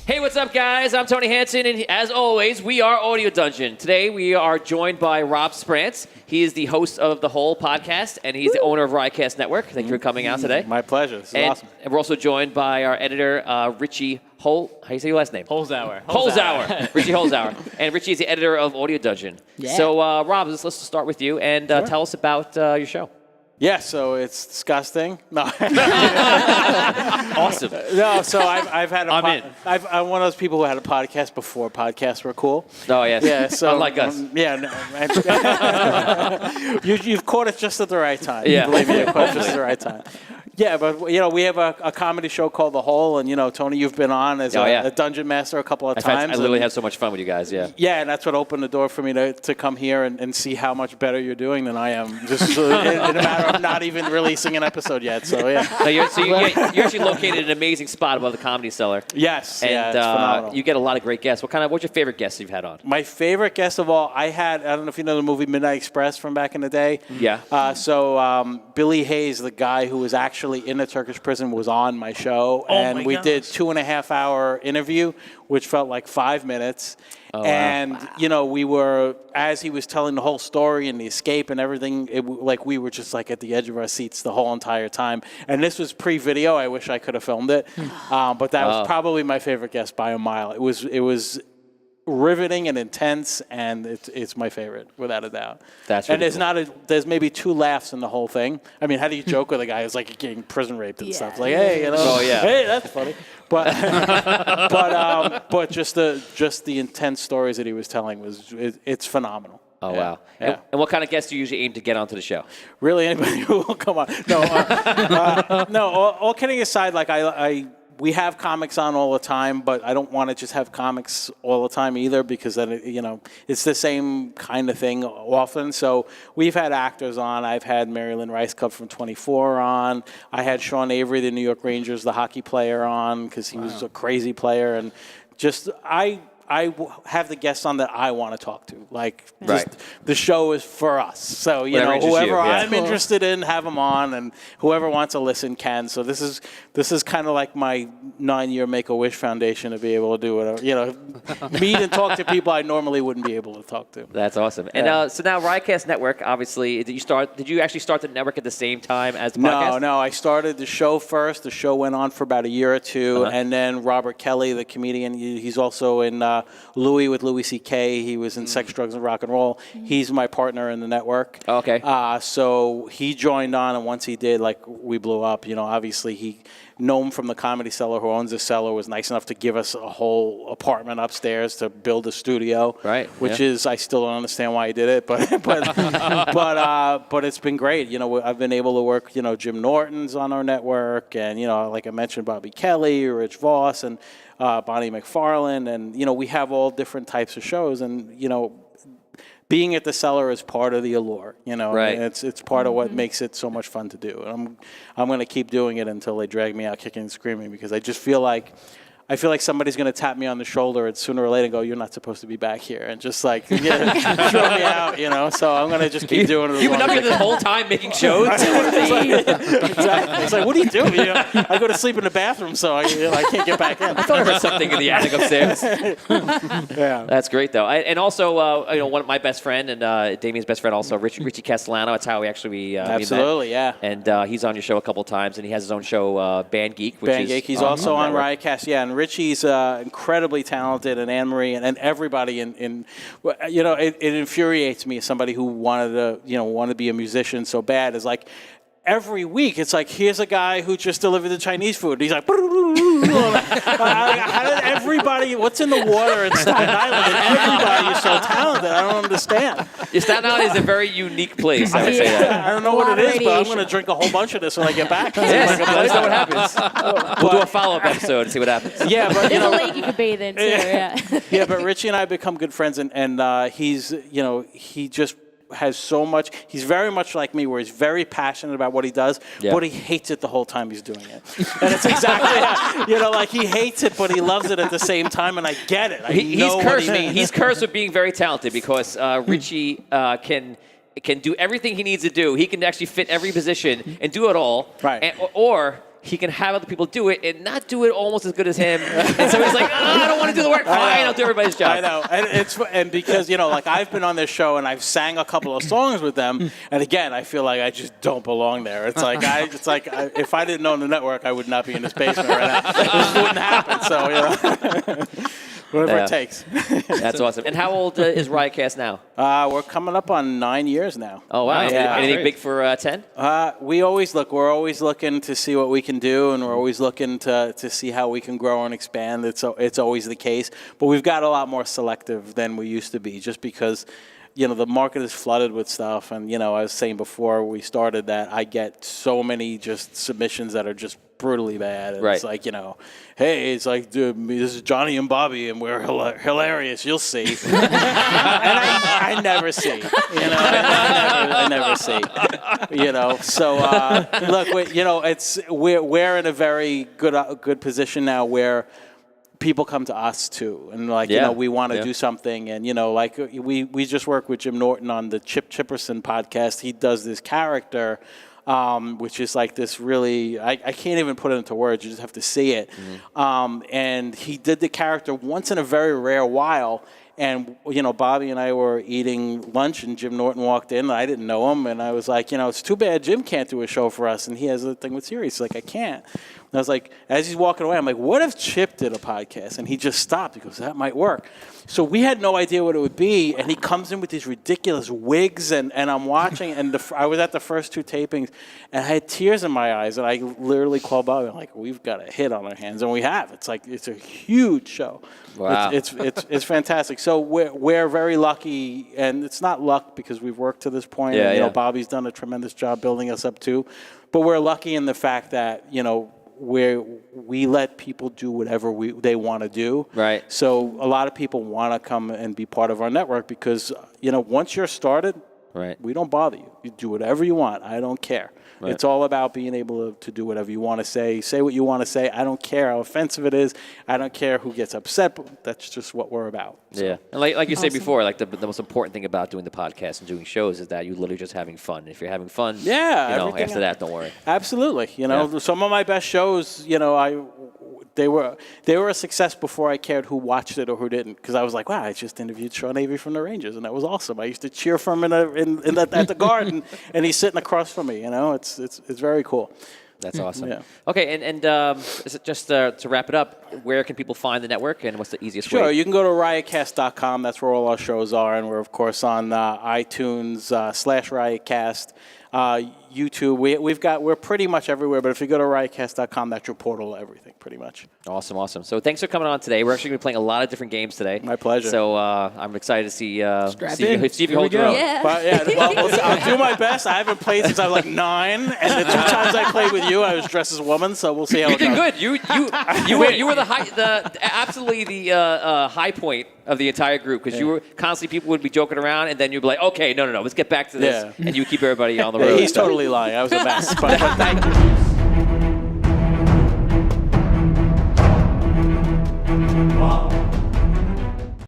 Hey, what's up, guys? I'm Tony Hansen, and as always, we are Audio Dungeon. Today, we are joined by Rob Sprance. He is the host of the whole podcast, and he's the owner of Riotcast Network. Thank you for coming out today. My pleasure. This is awesome. And we're also joined by our editor, Richie how do you say your last name? Holzhauer. Richie Holzhauer. And Richie is the editor of Audio Dungeon. Yeah. So, Rob, let's start with you, and tell us about your show. Yeah, so it's disgusting. No. Awesome. No, so I've had I'm in. I'm one of those people who had a podcast before podcasts were cool. Oh, yes. Yeah, so unlike us. Yeah, no, you've caught it just at the right time. Yeah. Believe me, you've caught it just at the right time. Yeah, but we have a comedy show called The Hole, and Tony, you've been on as a dungeon master a couple of times. I literally had so much fun with you guys. Yeah. Yeah, and that's what opened the door for me to come here and see how much better you're doing than I am. Just in a matter of not even releasing an episode yet. So yeah. So you're actually located in an amazing spot above the Comedy Cellar. Yes. And yeah, it's phenomenal. you get a lot of great guests. What's your favorite guests you've had on? My favorite guest of all, I don't know if you know the movie Midnight Express from back in the day. Yeah. So Billy Hayes, the guy who was actually in a Turkish prison, was on my show, and we did 2.5 hour interview, which felt like 5 minutes. Oh, and wow. We were, as he was telling the whole story and the escape and everything, we were just like at the edge of our seats the whole entire time. And this was pre-video. I wish I could have filmed it, but that was probably my favorite guest by a mile. It was riveting and intense, and it's my favorite without a doubt. That's really cool. There's maybe 2 laughs in the whole thing. I mean, how do you joke with a guy who's like getting prison raped and stuff? It's like, hey, Oh, yeah. hey, that's funny. But but just the intense stories that he was telling it's phenomenal. Oh, yeah. wow. Yeah. And what kind of guests do you usually aim to get onto the show? Really, anybody who will come on? No, no. All kidding aside, like we have comics on all the time, but I don't want to just have comics all the time either, because then it's the same kind of thing often. So we've had actors on. I've had Mary Lynn Rice Cup from 24 on. I had Sean Avery, the New York Rangers, the hockey player, on because he was a crazy player, and just I have the guests on that I want to talk to. The show is for us. So, whoever I'm interested in, have them on, and whoever wants to listen can. So this is kind of like my 9-year Make-A-Wish Foundation to be able to do whatever, meet and talk to people I normally wouldn't be able to talk to. That's awesome. Yeah. And so now Riotcast Network, obviously, did you actually start the network at the same time as the podcast? No, I started the show first. The show went on for about a year or two, and then Robert Kelly, the comedian, he's also in Louis with Louis C.K. He was in Sex, Drugs, and Rock and Roll. He's my partner in the network. Okay. So he joined on, and once he did, we blew up. Obviously Noam from the Comedy Cellar, who owns the cellar, was nice enough to give us a whole apartment upstairs to build a studio. Right. Which is, I still don't understand why he did it, but it's been great. I've been able to work. Jim Norton's on our network, and like I mentioned, Bobby Kelly, Rich Voss, and Bonnie McFarlane, and we have all different types of shows, and being at the cellar is part of the allure, Right. It's part of what makes it so much fun to do. And I'm going to keep doing it until they drag me out kicking and screaming, because I just feel like somebody's going to tap me on the shoulder and sooner or later go, "You're not supposed to be back here," and just throw me out, So I'm going to just keep doing it. You've been up here this whole time making shows? Exactly. It's like, what do you do? I go to sleep in the bathroom, so I can't get back in. I thought I heard something in the attic upstairs. Yeah. That's great, though. And also, one of my best friend and Damien's best friend, also Richie Castellano. That's how we actually absolutely, we met. yeah. And he's on your show a couple of times, and he has his own show, Band Geek. He's also on Riotcast, yeah. And Richie's incredibly talented, and Anne-Marie and everybody it infuriates me as somebody who wanted to be a musician so bad. Is like every week it's like, here's a guy who just delivered the Chinese food. He's like, how did everybody? What's in the water in Staten Island? And everybody is so talented. I don't understand. Staten Island is a very unique place. I would say that. I don't know what it is, but I'm going to drink a whole bunch of this when I get back. Yes, let us know what happens. We'll do a follow-up episode and see what happens. Yeah, but there's a lake you could bathe in too. Yeah. Yeah, but Richie and I have become good friends, and he just has so much. He's very much like me, where he's very passionate about what he does, but he hates it the whole time he's doing it. And it's exactly, he hates it, but he loves it at the same time, and I get it. He's cursed with being very talented, because Richie can do everything he needs to do. He can actually fit every position and do it all. Right. Or he can have other people do it and not do it almost as good as him. And so he's like, I don't want to do the work. Fine, I'll do everybody's job. I know, and because like I've been on this show and I've sang a couple of songs with them, and again I feel like I just don't belong there. It's like if I didn't own the network, I would not be in this basement right now. This wouldn't happen. So whatever it takes. That's awesome. And how old is Riotcast now? We're coming up on 9 years now. Oh wow! Yeah. Anything big for 10? We're always looking to see what we can do, and we're always looking to see how we can grow and expand. It's always the case, but we've got a lot more selective than we used to be, just because the market is flooded with stuff. And I was saying before we started that I get so many just submissions that are just brutally bad. And right. It's like, hey, it's like, dude, this is Johnny and Bobby, and we're hilarious. You'll see. And I never see. I never see. So look, we're in a very good position now where people come to us too, and we want to do something, and we just work with Jim Norton on the Chip Chipperson podcast. He does this character, which is like this really, I can't even put it into words. You just have to see it. And he did the character once in a very rare while. And, Bobby and I were eating lunch, and Jim Norton walked in, and I didn't know him, and I was like, it's too bad Jim can't do a show for us, and he has a thing with Sirius. He's like, I can't. And I was like, as he's walking away, I'm like, what if Chip did a podcast? And he just stopped. He goes, that might work. So we had no idea what it would be, and he comes in with these ridiculous wigs, and I'm watching, and I was at the first 2 tapings, and I had tears in my eyes, and I literally called Bobby. I'm like, we've got a hit on our hands, and we have. It's like, it's a huge show. Wow. It's fantastic. So we're very lucky, and it's not luck because we've worked to this point. Yeah, and, Bobby's done a tremendous job building us up too, but we're lucky in the fact that we let people do whatever they want to do. Right. So a lot of people want to come and be part of our network because once you're started, right, we don't bother you. You do whatever you want. I don't care. Right. It's all about being able to do whatever you want to say what you want to say. I don't care how offensive it is. I don't care who gets upset. But that's just what we're about. So. Yeah. And like you said before, like the most important thing about doing the podcast and doing shows is that you're literally just having fun. If you're having fun, after that, don't worry. Absolutely. Some of my best shows, they were a success before I cared who watched it or who didn't, because I was like, wow, I just interviewed Sean Avery from the Rangers, and that was awesome. I used to cheer for him at the Garden, and he's sitting across from me. It's very cool. That's awesome. Yeah. Okay, and just to wrap it up, where can people find the network, and what's the easiest way? Sure, you can go to riotcast.com. That's where all our shows are, and we're, of course, on iTunes /Riotcast. YouTube, we're pretty much everywhere, but if you go to riotcast.com, that's your portal to everything, pretty much. Awesome. So thanks for coming on today. We're actually going to be playing a lot of different games today. My pleasure. So I'm excited to see if you hold your own. Yeah. But, I'll do my best. I haven't played since I was like 9, and the 2 times I played with you, I was dressed as a woman, so we'll see how it goes. You did good. You were the high point of the entire group, because you were constantly, people would be joking around, and then you'd be like, okay, no, let's get back to this, and you keep everybody on the road. He's totally lying. I was a mess, but thank you.